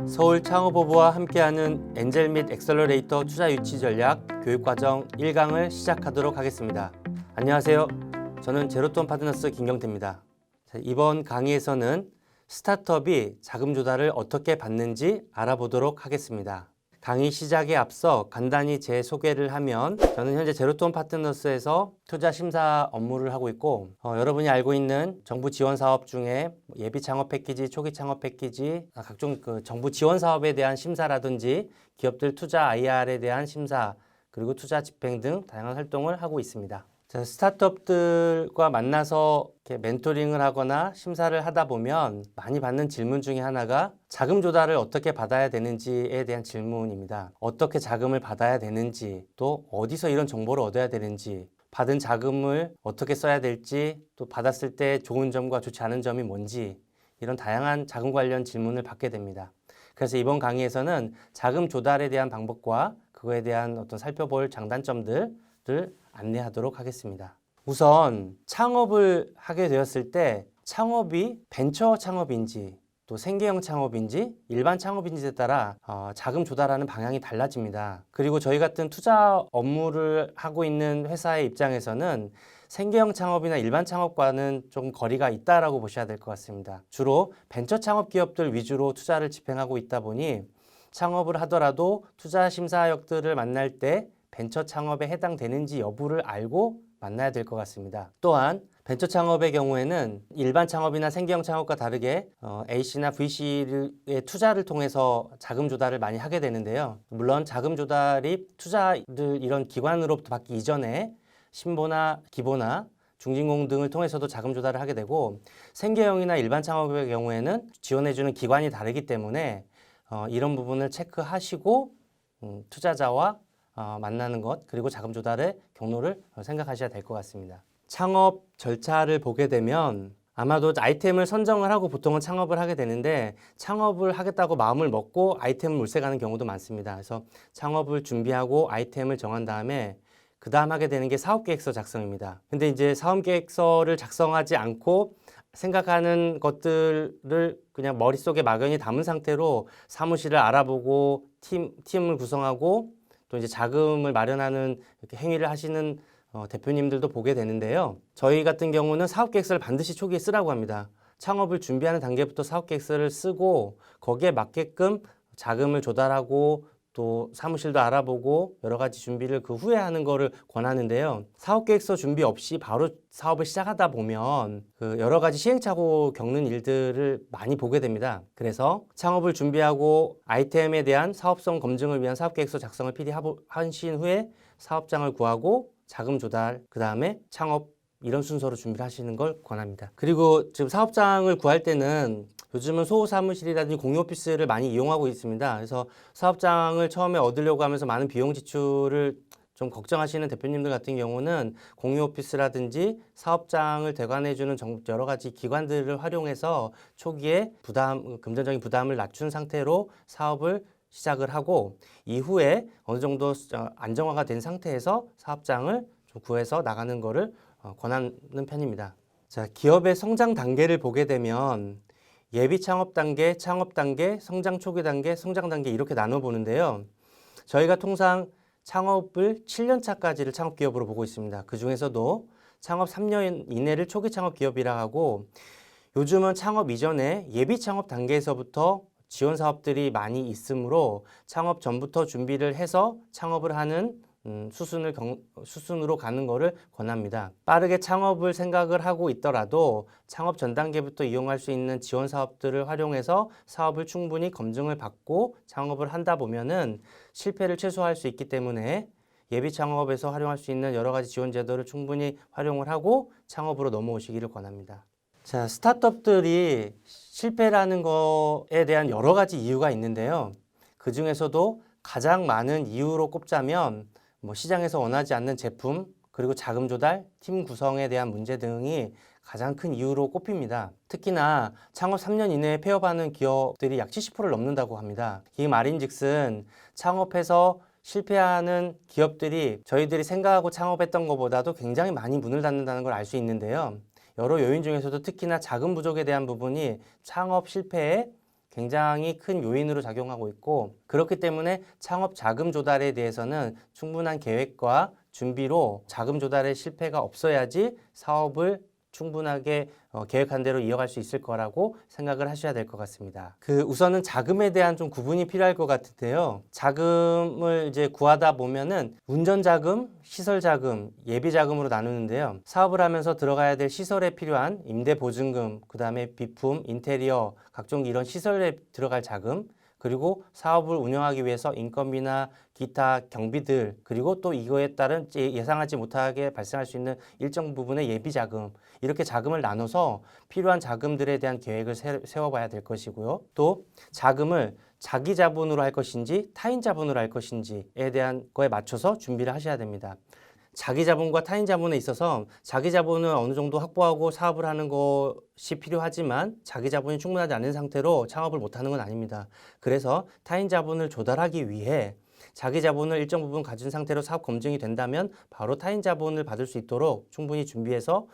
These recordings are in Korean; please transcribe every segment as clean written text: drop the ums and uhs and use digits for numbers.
서울 창업오브와 함께하는 엔젤 및 엑셀러레이터 투자 유치 전략 교육과정 1강을 시작하도록 하겠습니다. 안녕하세요. 저는 제로톤 파트너스 김경태입니다. 이번 강의에서는 스타트업이 자금 조달을 어떻게 받는지 알아보도록 하겠습니다. 강의 시작에 앞서 간단히 제 소개를 하면 저는 현재 제로톤 파트너스에서 투자 심사 업무를 하고 있고 여러분이 알고 있는 정부 지원 사업 중에 예비 창업 패키지, 초기 창업 패키지, 각종 정부 지원 사업에 대한 심사라든지 기업들 투자 IR에 대한 심사, 그리고 투자 집행 등 다양한 활동을 하고 있습니다. 스타트업들과 만나서 이렇게 멘토링을 하거나 심사를 하다 보면 많이 받는 질문 중에 하나가 자금 조달을 어떻게 받아야 되는지에 대한 질문입니다. 어떻게 자금을 받아야 되는지, 또 어디서 이런 정보를 얻어야 되는지, 받은 자금을 어떻게 써야 될지, 또 받았을 때 좋은 점과 좋지 않은 점이 뭔지, 이런 다양한 자금 관련 질문을 받게 됩니다. 그래서 이번 강의에서는 자금 조달에 대한 방법과 그거에 대한 어떤 살펴볼 장단점들을 안내하도록 하겠습니다. 우선 창업을 하게 되었을 때 창업이 벤처 창업인지 또 생계형 창업인지 일반 창업인지에 따라 자금 조달하는 방향이 달라집니다. 그리고 저희 같은 투자 업무를 하고 있는 회사의 입장에서는 생계형 창업이나 일반 창업과는 좀 거리가 있다라고 보셔야 될 것 같습니다. 주로 벤처 창업 기업들 위주로 투자를 집행하고 있다 보니 창업을 하더라도 투자 심사역들을 만날 때 벤처 창업에 해당되는지 여부를 알고 만나야 될 것 같습니다. 또한 벤처 창업의 경우에는 일반 창업이나 생계형 창업과 다르게 A씨나 V씨의 투자를 통해서 자금 조달을 많이 하게 되는데요. 물론 자금 조달이 투자를 이런 기관으로부터 받기 이전에 신보나 기보나 중진공 등을 통해서도 자금 조달을 하게 되고, 생계형이나 일반 창업의 경우에는 지원해주는 기관이 다르기 때문에 이런 부분을 체크하시고 투자자와 만나는 것, 그리고 자금 조달의 경로를 생각하셔야 될 것 같습니다. 창업 절차를 보게 되면 아마도 아이템을 선정을 하고 보통은 창업을 하게 되는데, 창업을 하겠다고 마음을 먹고 아이템을 몰색하는 경우도 많습니다. 그래서 창업을 준비하고 아이템을 정한 다음에 그 다음 하게 되는 게 사업계획서 작성입니다. 근데 이제 사업계획서를 작성하지 않고 생각하는 것들을 그냥 머릿속에 막연히 담은 상태로 사무실을 알아보고 팀을 구성하고 또 이제 자금을 마련하는 이렇게 행위를 하시는 대표님들도 보게 되는데요. 저희 같은 경우는 사업계획서를 반드시 초기에 쓰라고 합니다. 창업을 준비하는 단계부터 사업계획서를 쓰고 거기에 맞게끔 자금을 조달하고 또 사무실도 알아보고 여러 가지 준비를 그 후에 하는 거를 권하는데요. 사업계획서 준비 없이 바로 사업을 시작하다 보면 여러 가지 시행착오 겪는 일들을 많이 보게 됩니다. 그래서 창업을 준비하고 아이템에 대한 사업성 검증을 위한 사업계획서 작성을 필히 하신 후에 사업장을 구하고 자금 조달, 그 다음에 창업, 이런 순서로 준비를 하시는 걸 권합니다. 그리고 지금 사업장을 구할 때는 요즘은 소사무실이라든지 공유 오피스를 많이 이용하고 있습니다. 그래서 사업장을 처음에 얻으려고 하면서 많은 비용 지출을 좀 걱정하시는 대표님들 같은 경우는 공유 오피스라든지 사업장을 대관해주는 여러 가지 기관들을 활용해서 초기에 금전적인 부담을 낮춘 상태로 사업을 시작을 하고, 이후에 어느 정도 안정화가 된 상태에서 사업장을 좀 구해서 나가는 거를 권하는 편입니다. 자, 기업의 성장 단계를 보게 되면 예비 창업 단계, 창업 단계, 성장 초기 단계, 성장 단계 이렇게 나눠 보는데요. 저희가 통상 창업을 7년 차까지를 창업 기업으로 보고 있습니다. 그 중에서도 창업 3년 이내를 초기 창업 기업이라 하고, 요즘은 창업 이전에 예비 창업 단계에서부터 지원 사업들이 많이 있으므로 창업 전부터 준비를 해서 창업을 하는 수순으로 가는 것을 권합니다. 빠르게 창업을 생각을 하고 있더라도 창업 전 단계부터 이용할 수 있는 지원 사업들을 활용해서 사업을 충분히 검증을 받고 창업을 한다 보면은 실패를 최소화할 수 있기 때문에 예비 창업에서 활용할 수 있는 여러 가지 지원 제도를 충분히 활용을 하고 창업으로 넘어오시기를 권합니다. 자, 스타트업들이 실패라는 거에 대한 여러 가지 이유가 있는데요. 그 중에서도 가장 많은 이유로 꼽자면 시장에서 원하지 않는 제품, 그리고 자금 조달, 팀 구성에 대한 문제 등이 가장 큰 이유로 꼽힙니다. 특히나 창업 3년 이내에 폐업하는 기업들이 약 70%를 넘는다고 합니다. 이 말인즉슨 창업해서 실패하는 기업들이 저희들이 생각하고 창업했던 것보다도 굉장히 많이 문을 닫는다는 걸 알 수 있는데요. 여러 요인 중에서도 특히나 자금 부족에 대한 부분이 창업 실패에 굉장히 큰 요인으로 작용하고 있고, 그렇기 때문에 창업 자금 조달에 대해서는 충분한 계획과 준비로 자금 조달에 실패가 없어야지 사업을 충분하게 계획한 대로 이어갈 수 있을 거라고 생각을 하셔야 될 것 같습니다. 우선은 자금에 대한 좀 구분이 필요할 것 같은데요. 자금을 이제 구하다 보면은 운전 자금, 시설 자금, 예비 자금으로 나누는데요. 사업을 하면서 들어가야 될 시설에 필요한 임대 보증금, 그다음에 비품, 인테리어, 각종 이런 시설에 들어갈 자금, 그리고 사업을 운영하기 위해서 인건비나 기타 경비들, 그리고 또 이거에 따른 예상하지 못하게 발생할 수 있는 일정 부분의 예비 자금, 이렇게 자금을 나눠서 필요한 자금들에 대한 계획을 세워봐야 될 것이고요. 또 자금을 자기 자본으로 할 것인지 타인 자본으로 할 것인지에 대한 거에 맞춰서 준비를 하셔야 됩니다. 자기 자본과 타인 자본에 있어서 자기 자본은 어느 정도 확보하고 사업을 하는 것이 필요하지만 자기 자본이 충분하지 않은 상태로 창업을 못하는 건 아닙니다. 그래서 타인 자본을 조달하기 위해 자기 자본을 일정 부분 가진 상태로 사업 검증이 된다면 바로 타인 자본을 받을 수 있도록 충분히 준비해서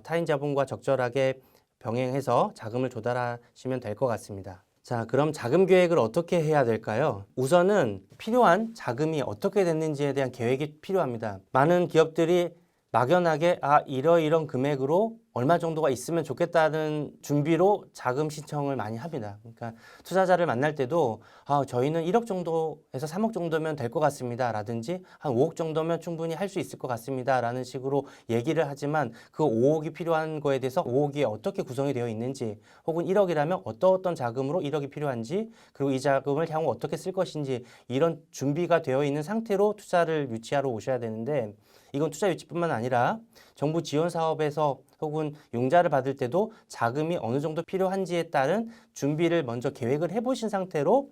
타인 자본과 적절하게 병행해서 자금을 조달하시면 될 것 같습니다. 자, 그럼 자금 계획을 어떻게 해야 될까요? 우선은 필요한 자금이 어떻게 됐는지에 대한 계획이 필요합니다. 많은 기업들이 막연하게 이러이런 금액으로 얼마 정도가 있으면 좋겠다는 준비로 자금 신청을 많이 합니다. 그러니까 투자자를 만날 때도 저희는 1억 정도에서 3억 정도면 될 것 같습니다 라든지 한 5억 정도면 충분히 할 수 있을 것 같습니다 라는 식으로 얘기를 하지만 그 5억이 필요한 거에 대해서 5억이 어떻게 구성이 되어 있는지, 혹은 1억이라면 어떤 자금으로 1억이 필요한지, 그리고 이 자금을 향후 어떻게 쓸 것인지, 이런 준비가 되어 있는 상태로 투자를 유치하러 오셔야 되는데, 이건 투자 유치뿐만 아니라 정부 지원 사업에서 혹은 융자를 받을 때도 자금이 어느 정도 필요한지에 따른 준비를 먼저 계획을 해보신 상태로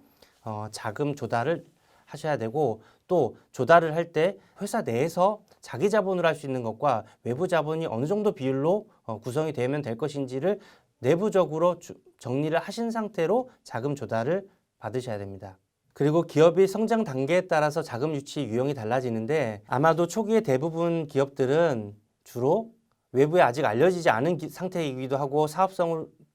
자금 조달을 하셔야 되고, 또 조달을 할 때 회사 내에서 자기 자본으로 할 수 있는 것과 외부 자본이 어느 정도 비율로 구성이 되면 될 것인지를 내부적으로 정리를 하신 상태로 자금 조달을 받으셔야 됩니다. 그리고 기업의 성장 단계에 따라서 자금 유치 유형이 달라지는데, 아마도 초기에 대부분 기업들은 주로 외부에 아직 알려지지 않은 상태이기도 하고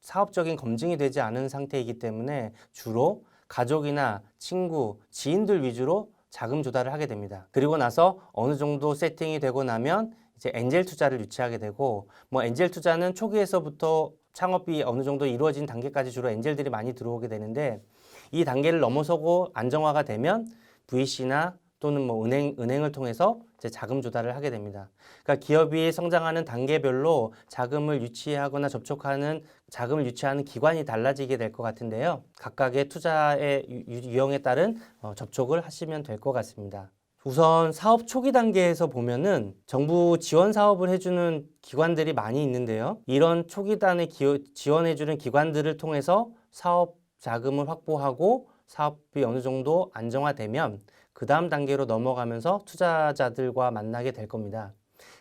사업적인 검증이 되지 않은 상태이기 때문에 주로 가족이나 친구, 지인들 위주로 자금 조달을 하게 됩니다. 그리고 나서 어느 정도 세팅이 되고 나면 이제 엔젤 투자를 유치하게 되고, 엔젤 투자는 초기에서부터 창업이 어느 정도 이루어진 단계까지 주로 엔젤들이 많이 들어오게 되는데, 이 단계를 넘어서고 안정화가 되면 VC나 또는 은행을 통해서 이제 자금 조달을 하게 됩니다. 그러니까 기업이 성장하는 단계별로 자금을 유치하거나 자금을 유치하는 기관이 달라지게 될 것 같은데요. 각각의 투자의 유형에 따른 접촉을 하시면 될 것 같습니다. 우선 사업 초기 단계에서 보면은 정부 지원 사업을 해주는 기관들이 많이 있는데요. 이런 초기단에 지원해주는 기관들을 통해서 사업 자금을 확보하고 사업이 어느 정도 안정화되면 그 다음 단계로 넘어가면서 투자자들과 만나게 될 겁니다.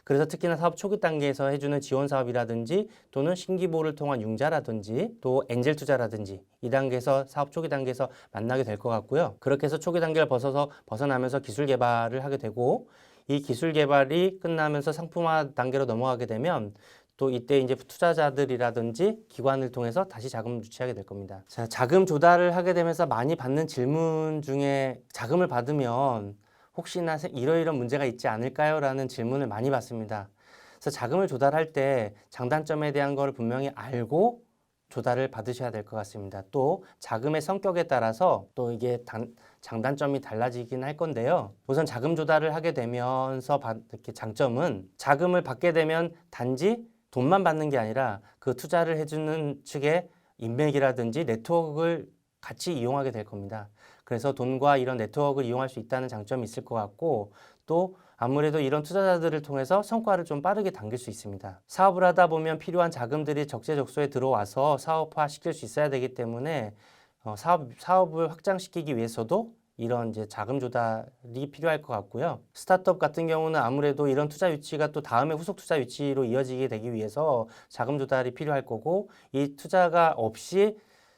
그래서 특히나 사업 초기 단계에서 해주는 지원 사업이라든지 또는 신기부를 통한 융자라든지 또 엔젤 투자라든지 이 단계에서 사업 초기 단계에서 만나게 될 것 같고요. 그렇게 해서 초기 단계를 벗어나면서 기술 개발을 하게 되고, 이 기술 개발이 끝나면서 상품화 단계로 넘어가게 되면 또 이때 이제 투자자들이라든지 기관을 통해서 다시 자금을 유치하게 될 겁니다. 자, 자금 조달을 하게 되면서 많이 받는 질문 중에 자금을 받으면 혹시나 이러이런 문제가 있지 않을까요? 라는 질문을 많이 받습니다. 그래서 자금을 조달할 때 장단점에 대한 걸 분명히 알고 조달을 받으셔야 될 것 같습니다. 또 자금의 성격에 따라서 또 이게 장단점이 달라지긴 할 건데요. 우선 자금 조달을 하게 되면서 이렇게 장점은, 자금을 받게 되면 단지 돈만 받는 게 아니라 그 투자를 해주는 측의 인맥이라든지 네트워크를 같이 이용하게 될 겁니다. 그래서 돈과 이런 네트워크를 이용할 수 있다는 장점이 있을 것 같고, 또 아무래도 이런 투자자들을 통해서 성과를 좀 빠르게 당길 수 있습니다. 사업을 하다 보면 필요한 자금들이 적재적소에 들어와서 사업화 시킬 수 있어야 되기 때문에 사업을 확장시키기 위해서도 이런 이제 자금 조달이 필요할 것 같고요. 스타트업 같은 경우는 아무래도 이런 투자 유치가 또 다음에 후속 투자 유치로 이어지게 되기 위해서 자금 조달이 필요할 거고, 이 투자가 없이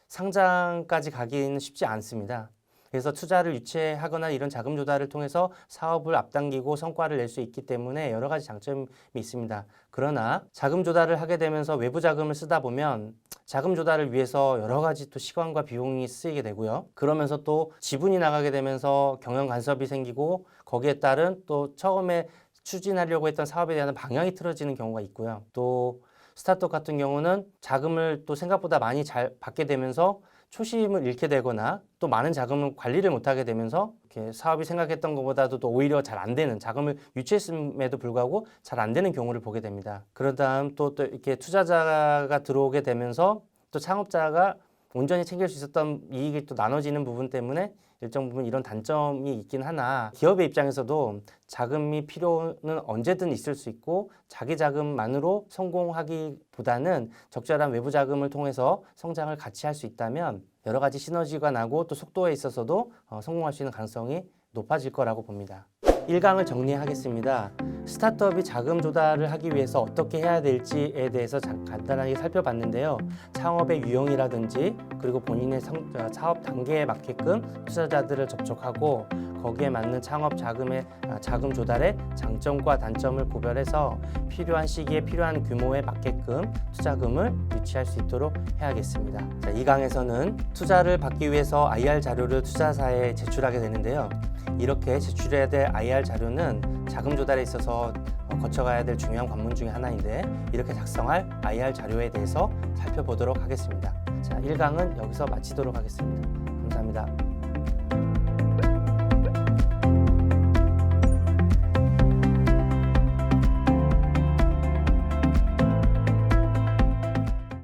상장까지 가기는 쉽지 않습니다. 그래서 투자를 유치하거나 이런 자금 조달을 통해서 사업을 앞당기고 성과를 낼 수 있기 때문에 여러 가지 장점이 있습니다. 그러나 자금 조달을 하게 되면서 외부 자금을 쓰다 보면 자금 조달을 위해서 여러 가지 또 시간과 비용이 쓰이게 되고요. 그러면서 또 지분이 나가게 되면서 경영 간섭이 생기고 거기에 따른 또 처음에 추진하려고 했던 사업에 대한 방향이 틀어지는 경우가 있고요. 또 스타트업 같은 경우는 자금을 또 생각보다 많이 잘 받게 되면서 초심을 잃게 되거나 또 많은 자금을 관리를 못하게 되면서 이렇게 사업이 생각했던 것보다도 또 오히려 잘 안 되는, 자금을 유치했음에도 불구하고 잘 안 되는 경우를 보게 됩니다. 그런 다음 또 이렇게 투자자가 들어오게 되면서 또 창업자가 온전히 챙길 수 있었던 이익이 또 나눠지는 부분 때문에 일정 부분 이런 단점이 있긴 하나, 기업의 입장에서도 자금이 필요는 언제든 있을 수 있고 자기 자금만으로 성공하기보다는 적절한 외부 자금을 통해서 성장을 같이 할 수 있다면 여러 가지 시너지가 나고 또 속도에 있어서도 성공할 수 있는 가능성이 높아질 거라고 봅니다. 1강을 정리하겠습니다. 스타트업이 자금 조달을 하기 위해서 어떻게 해야 될지에 대해서 간단하게 살펴봤는데요. 창업의 유형이라든지 그리고 본인의 사업 단계에 맞게끔 투자자들을 접촉하고 거기에 맞는 창업 자금의 자금 조달의 장점과 단점을 구별해서 필요한 시기에 필요한 규모에 맞게끔 투자금을 유치할 수 있도록 해야겠습니다. 자, 이 강에서는 투자를 받기 위해서 IR 자료를 투자사에 제출하게 되는데요. 이렇게 제출해야 될 IR 자료는 자금 조달에 있어서 거쳐가야 될 중요한 관문 중에 하나인데 이렇게 작성할 IR 자료에 대해서 살펴보도록 하겠습니다. 자, 1강은 여기서 마치도록 하겠습니다. 감사합니다.